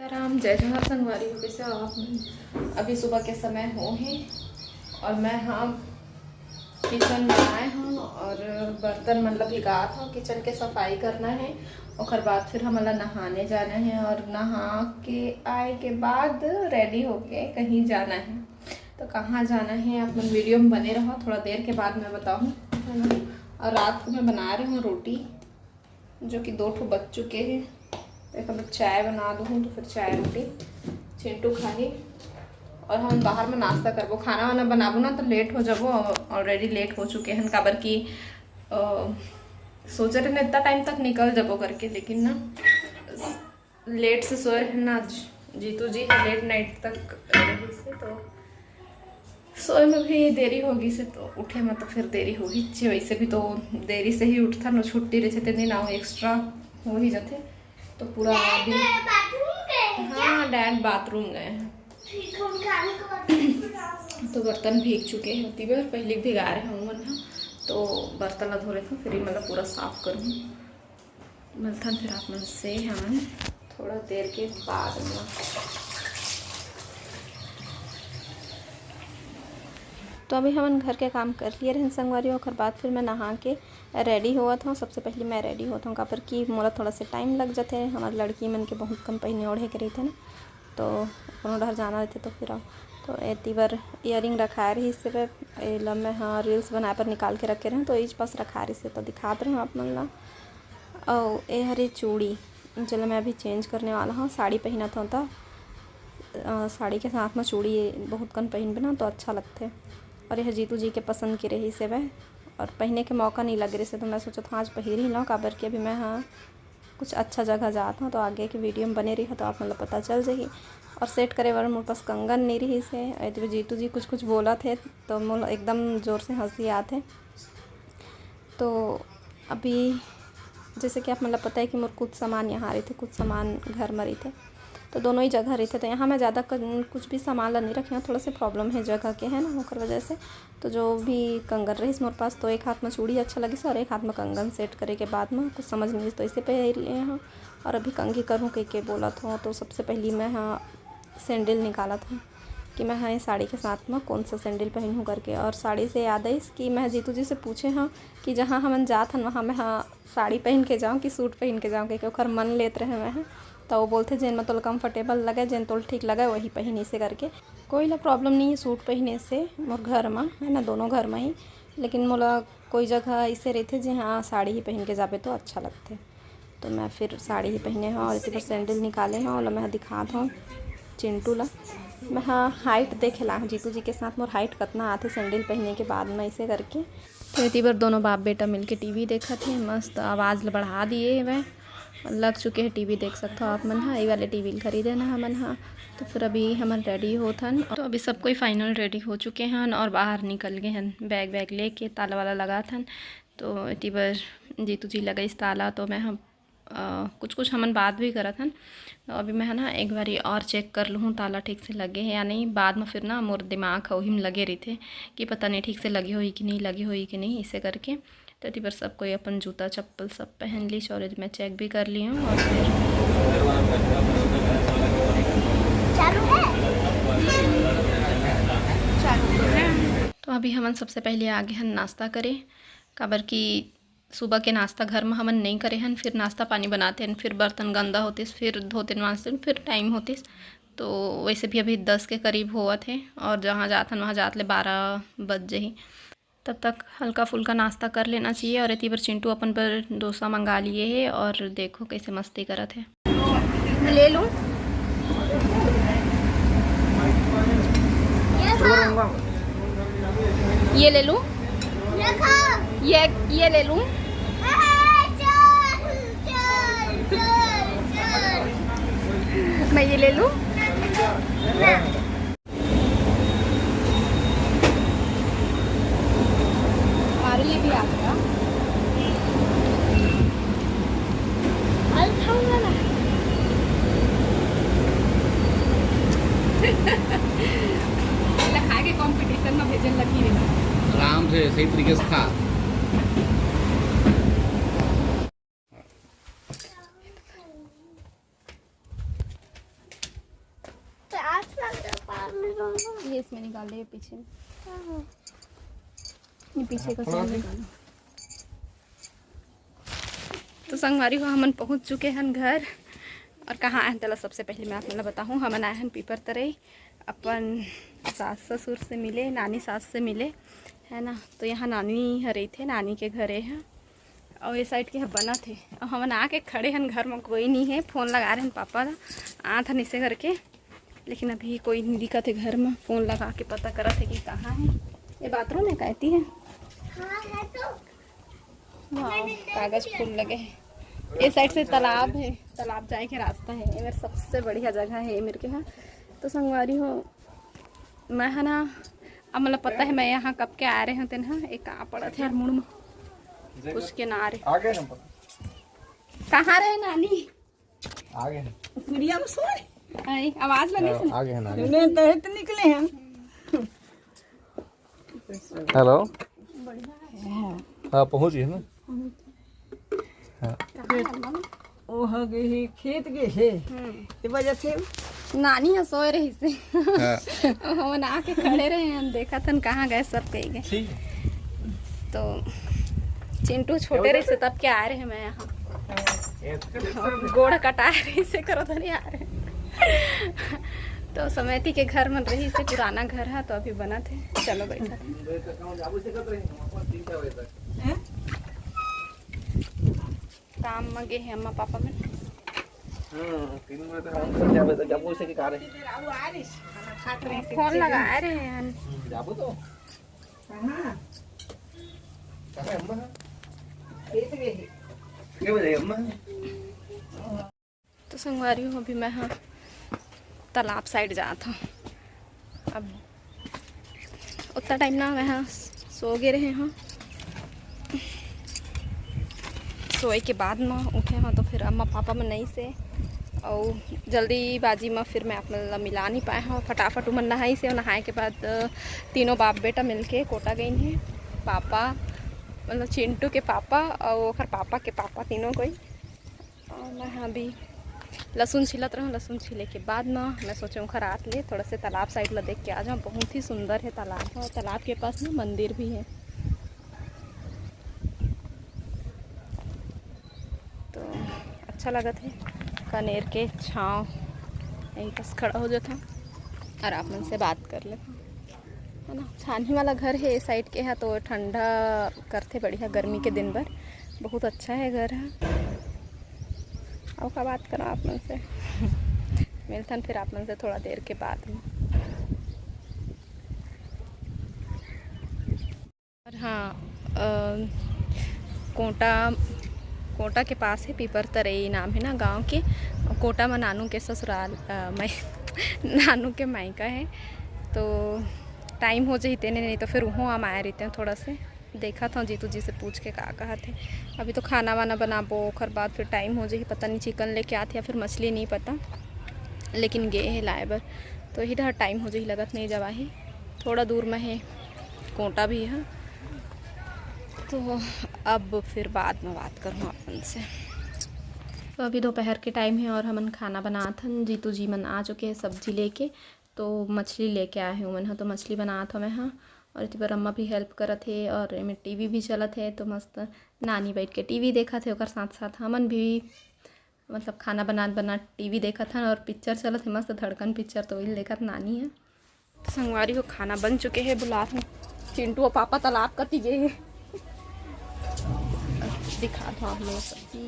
राम जय जोहार संगवारी हो। कैसे हो आप? अभी सुबह के समय हो हैं और मैं किचन में आए हूँ और बर्तन मतलब भिगा था। किचन के सफाई करना है और बाद फिर हमारा नहाने जाना है और नहा के आए के बाद रेडी होके कहीं जाना है। तो कहाँ जाना है आप लोग वीडियो में बने रहो, थोड़ा देर के बाद मैं बताऊँ, है ना। और रात को मैं बना रही हूँ रोटी, जो कि 2 ठो बच चुके हैं। एक अब चाय बना दूँ तो फिर चाय रोटी चिंटू खाली और हम बाहर में नाश्ता करबो। खाना वाना बनाबो ना तो लेट हो जाबो, ऑलरेडी लेट हो चुके हैं। काबर की सोचे रहे इतना टाइम तक निकल जाबो करके, लेकिन ना लेट से सोए हैं ना जीतू जी है, लेट नाइट तक रही से तो सोए में भी देरी होगी से तो उठे में तो फिर देरी होगी। वैसे भी तो देरी से ही उठता ना, छुट्टी रहे थे दिन आओ एक्स्ट्रा हो ही जाते तो पूरा अभी। हाँ डैड बाथरूम गए हैं तो बर्तन भीग चुके हैं। होती बार पहले भिगा रहे हूँ ना, तो बर्तन धो रहे थे फिर मतलब पूरा साफ करूँ मलथन। फिर आप मन से हम थोड़ा देर के बाद में तो अभी हम घर के काम कर लिए रहे संगवारी और बाद फिर मैं नहा के रेडी हुआ था। सबसे पहले मैं रेडी होता हूँ कापर कि मोला थोड़ा सा टाइम लग जाते हैं। हमारे लड़की मन के बहुत कम पहने ओढ़े के रही थे ना, तो अपनों डर जाना रहते तो फिर आओ तो एती बार इयरिंग रखा रही से मैं हाँ रील्स बनाए पर निकाल के रखे रहे तो इस पास रखा रही से तो दिखाते रहे आप मन ला। और ये हरी चूड़ी चलो मैं अभी चेंज करने वाला हूँ। साड़ी पहना था तो साड़ी के साथ में चूड़ी बहुत कम पहन बना तो अच्छा लगते। और यह जीतू जी के पसंद की रही से वह और पहनने के मौका नहीं लग रहे से तो मैं सोचा था आज पहन ही लो काबर के अभी मैं हाँ कुछ अच्छा जगह जाता हूँ तो आगे की वीडियो में बने रही है तो आप मतलब पता चल जाएगी। और सेट करे बार मेरे पास कंगन नहीं रही से तो जीतू जी कुछ बोला थे तो मोल एकदम ज़ोर से हंसी आते। तो अभी जैसे कि आप मतलब पता है कि मेरे कुछ सामान यहाँ रहे थे, कुछ सामान घर में रहे थे तो दोनों ही जगह रहे थे। तो यहाँ मैं ज़्यादा कुछ भी सामान नहीं रखी हूँ, थोड़ा सा प्रॉब्लम है जगह के है ना होकर वजह से। तो जो भी कंगन रही मेरे पास तो एक हाथ में चूड़ी अच्छा लगी से और एक हाथ में कंगन सेट करे के बाद में कुछ समझ नहीं तो इसे पहन लिए हाँ। और अभी कंघी करूँ के बोला था तो सबसे पहले मैं हाँ सैंडल निकाला था कि मैं हाँ ये साड़ी के साथ में कौन सा सैंडल पहनूँ करके। और साड़ी से याद आई कि मैं जीतू जी से पूछे हाँ कि जहाँ हम जात हन वहाँ मैं हाँ साड़ी पहन के जाऊँ कि सूट पहन के जाऊँ, क्योंकि ओखर मन लेते रहे मैं तो वो बोलते जेन में तो कंफर्टेबल लगे जेन तो ठीक लगे वही पहनी से करके। कोई ला प्रॉब्लम नहीं है सूट पहनने से मोर घर में है ना, दोनों घर में ही। लेकिन मोला कोई जगह ऐसे रहते जी हाँ साड़ी ही पहन के जाबे तो अच्छा लगते तो मैं फिर साड़ी ही पहने हाँ। और इसी पर सैंडल निकाले हाँ और मैं दिखाता हूँ चिंटू ला। मैं हाँ हाइट देखे ला जीतू जी के साथ मोर हाइट कितना आते सैंडल पहनने के बाद में ऐसे करके। तो इसी बार दोनों बाप बेटा मिलके टीवी देखा थे, मस्त आवाज़ बढ़ा दिए वह लग चुके हैं टीवी देख सकते हो आप मन हाँ। ये वाले टीवी खरीदे ना हमन हाँ। तो फिर अभी हम रेडी होथन तो अभी सब कोई फाइनल रेडी हो चुके हैं और बाहर निकल गए हैं बैग वैग लेके ताला वाला लगा था। तो इतनी बार जीतू जी लगा इस ताला तो मैं हम कुछ हमन बात भी करा था। तो अभी मैं है ना एक बार और चेक कर लूँ ताला ठीक से लगे हैं या नहीं। बाद में फिर ना मोर दिमाग वही में लगे रही थे कि पता नहीं ठीक से लगी हुई कि नहीं लगी हुई कि नहीं इसे करके। तो इतनी बार सब कोई अपन जूता चप्पल सब पहन ली और मैं चेक भी कर ली हूँ। और फिर तो अभी हमन सबसे पहले आगे हम नाश्ता करें काबर की सुबह के नाश्ता घर में हमन नहीं करे हन, फिर नाश्ता पानी बनाते हैं, फिर बर्तन गंदा होते फिर धोते मांजते फिर टाइम होती। तो वैसे भी अभी 10 के करीब हुआ थे और जहाँ जाते वहाँ जाते ले 12 बज जाही। तब तक हल्का फुल्का नाश्ता कर लेना चाहिए। और इतनी बार चिंटू अपन पर डोसा मंगा लिए है और देखो कैसे मस्ती करत है। ले लूँ ये ले लूँ ये ले लूँ मैं ये ले लूँ हमारे लिए भी आ गया खा के कंपटीशन में भेजन लगी आराम से सही तरीके से खा। ये इसमें निकाल दे, पीछे ये पीछे का सामान निकालो। तो संगवारी हो हमन पहुँच चुके हैं घर। और कहाँ आए चलो सबसे पहले मैं आपने बताऊँ, हमन आए हैं पीपर तरई अपन सास ससुर से मिले, नानी सास से मिले है ना। तो यहाँ नानी रही थे, नानी के घरे हैं और ये साइड के यहाँ बना थे। और हमन आके खड़े हैं घर में, कोई नहीं है। फ़ोन लगा रहे हैं पापा आ था नीचे करके, लेकिन अभी कोई नहीं दिखा थे घर में। फ़ोन लगा के पता करा थे कि कहाँ है। ये बाथरूम है कहती है, कागज फूल लगे हैं। ये साइड से तालाब है, तालाब जाए के रास्ता है। ये मेरे सबसे बढ़िया जगह है मेरे के यहाँ। तो संगवारी हो मैं है ना, अब मतलब पता है मैं यहाँ कब के आ रहे हैं तेन। एक कहाँ पड़ा थे यार मुड़ में कुछ के ना रहे। कहाँ रहे नानी? आगे गुड़िया में सो आई आवाज लगी सुन। आगे है नानी। तो निकले हैं। हेलो, बढ़िया है। हाँ पहुँच गए ना। ओ हो गए खेत गए है ये वजह से नानी है सोए रही से। हम आके खड़े रहे हैं, देखा था कहाँ गए, सब कहीं गए। तो चिंटू छोटे रही से तब क्या आ रहे हैं मैं यहाँ। गोड़ कटा रही से करो तो नहीं आ रहे। तो समेती के घर में रही से, पुराना घर है तो अभी बना थे। चलो बैठा काम में गए हैं अम्मा पापा में। फोन लगा रहे हैं। तो संगवारी हूँ अभी मैं हाँ तालाब साइड जाता हूँ। अब उतना टाइम ना मैं हाँ सो गए रहे हैं। सोए के बाद में उठे हाँ तो फिर अम्मा पापा में नहीं से और जल्दीबाजी में फिर मैं अपना मिला नहीं पाए हाँ। फटाफट उमन नहाई से, और नहाए के बाद तीनों बाप बेटा मिलके कोटा गई हैं। पापा मतलब चिंटू के पापा और ओखर पापा के पापा तीनों कोई। और मैं हाँ भी लहसुन छिलत रहूँ। लहसुन छिले के बाद में मैं सोचूँ घर रात ले थोड़ा से तालाब साइड ला देख के आ जाऊँ। बहुत ही सुंदर है तालाब, और तालाब के पास ना मंदिर भी है। तो अच्छा लगा था कनेर के छाँव यहीं पास खड़ा हो जाता और आप मन से बात कर लेता है ना। छानी वाला घर है इस साइड के है तो ठंडा करते बढ़िया गर्मी के दिन भर। बहुत अच्छा है घर है। और का बात करो आप मन से। मिलता फिर आप मन से थोड़ा देर के बाद में। और हाँ कोटा के पास है, पीपर तरई नाम है ना गांव के। कोटा में नानू के ससुराल नानू के मायका है। तो टाइम हो जाते नहीं तो फिर वहाँ हम आए रहते हैं। थोड़ा से देखा था जीतू जी से पूछ के कहा थे। अभी तो खाना वाना बनाबो ओखर बाद फिर टाइम हो जाए। पता नहीं चिकन लेके आते या फिर मछली नहीं पता, लेकिन गए है लाए बर। तो इधर टाइम हो जाए लगत नहीं जवा ही। थोड़ा दूर में है कोटा भी है। तो अब फिर बाद में बात करूँ अपन से। तो अभी दोपहर के टाइम है और हमन खाना बना था। जीतू जी मन आ चुके हैं सब्जी लेके, तो मछली लेके आए हैं मन। तो मछली बना था मैं हाँ। और इतनी बार अम्मा भी हेल्प करत है और में टीवी भी चलत है। तो मस्त नानी बैठ के टीवी देखा थे और साथ साथ हमन भी मतलब खाना बना टीवी देखा था। और पिक्चर चलत है मस्त धड़कन पिक्चर, तो वही देखा नानी है। तो संगवारी को खाना बन चुके हैं। बुला रहे चिंटू और पापा तालाब का तीजे दिखा दो आप लोग सब्जी।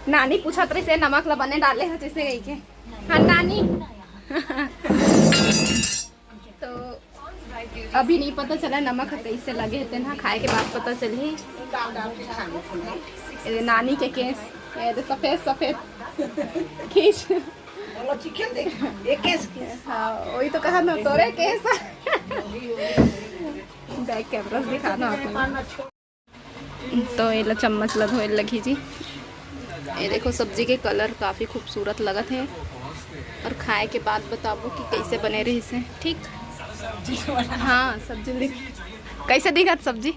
नानी पूछा तरी से नमक ला बने डाले हैं जैसे गई के। हाँ नानी। तो अभी नहीं पता चला नमक कैसे लगे थे ना, खाए के बाद पता चली। नानी के केस सफेद सफेद खींच। हाँ वही तो कहा ना तोरे केस। बैक कैमरा दिखाना आपको। तो ये चम्मच ला धोए लगी जी। ये देखो सब्जी के कलर काफ़ी खूबसूरत लगत है। और खाए के बाद बताबो कि कैसे बने रही से। ठीक हाँ सब्जी कैसे दिखत सब्जी।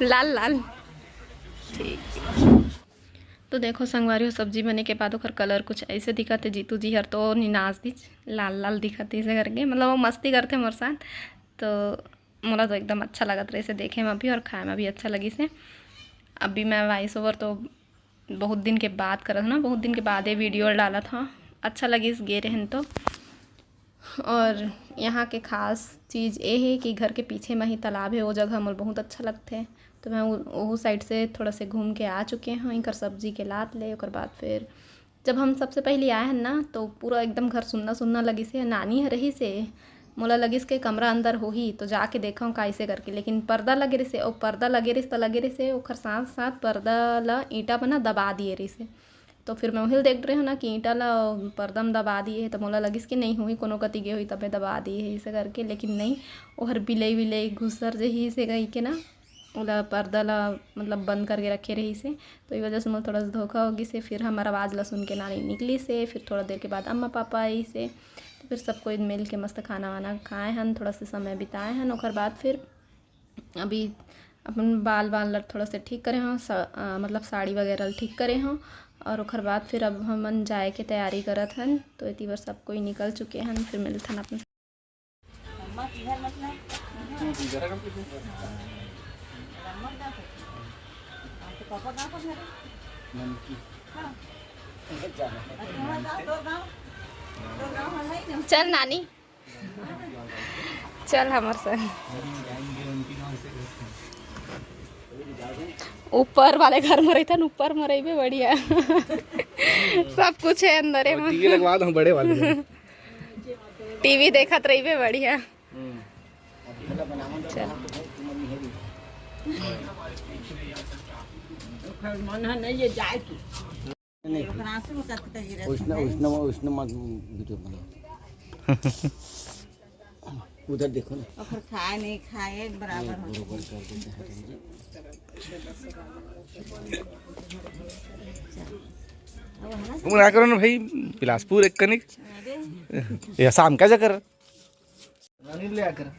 लाल लाल ठीक। तो तो देखो संगवारी सब्जी बने के बाद ओकर कलर कुछ ऐसे दिखते। जीतू जी हर तो निनाज दी लाल लाल दिखते इसे करके, मतलब वो मस्ती करते मोर साथ। तो मोला तो एकदम अच्छा लगत रहे इसे देखे में भी और खाए में भी अच्छा लगी से। अभी मैं वॉइस ओवर तो बहुत दिन के बाद करत ना, बहुत दिन के बाद ये वीडियो डाला था, अच्छा लगी इस गे रहन तो। और यहाँ के ख़ास चीज़ ये है कि घर के पीछे में ही तालाब है, वो जगह मोल बहुत अच्छा लगते हैं। तो मैं वो साइड से थोड़ा से घूम के आ चुके हैं। इनकर सब्जी के लात ले और बाद फिर जब हम सबसे पहले आए हैं ना तो पूरा एकदम घर सुनना सुनना लगी से। नानी है रही से मोला लगी के कमरा अंदर हो ही तो जाके देखा कैसे करके, लेकिन पर्दा लगे रही से और पर्दा लगे रही तो लगे रही से ओखर साथ साथ पर्दा ला ईंटा बना दबा दिए रही से। तो फिर मैं वही देख रही हूँ ना कि ईंटा ला पर्दा में दबा दिए है। तो मोला लगिस कि नहीं हुई कोनो कति गे हुई तबे दबा दिए है इसे करके, लेकिन नहीं वो हर बिलई विलई घुसर जही से गई के ना ओला पर्दा ला मतलब बंद करके रखे रही से। तो इस वजह से मुझे थोड़ा सा धोखा होगी से। फिर हमारा आवाज़ ला सुन के नानी निकली से। फिर थोड़ा देर के बाद अम्मा पापा आई से। तो फिर सब कोई मिल के मस्त खाना वाना खाए हन, थोड़ा सा समय बिताए हन। और बाद फिर अभी अपन बाल बाल थोड़ा से ठीक करे हों, मतलब साड़ी वगैरह ठीक करे हों। और ओखर बाद फिर अब हमन जाए के तैयारी करत हन। तो इतनी बार सब कोई निकल चुके हन, फिर मिलते हन अपन। चल नानी चल हमारे संग। ऊपर वाले घर में रहता, ऊपर में रही बढ़िया सब कुछ है अंदर में। टीवी लगवा दो बड़े वाले टीवी देखत रही बढ़िया। चल नहीं ये जाए की उधर देखो ना, और खाए नहीं खाए बराबर तुम ना करो ना भाई, बिलासपुर एक कनिक या शाम का जा कर ले आकर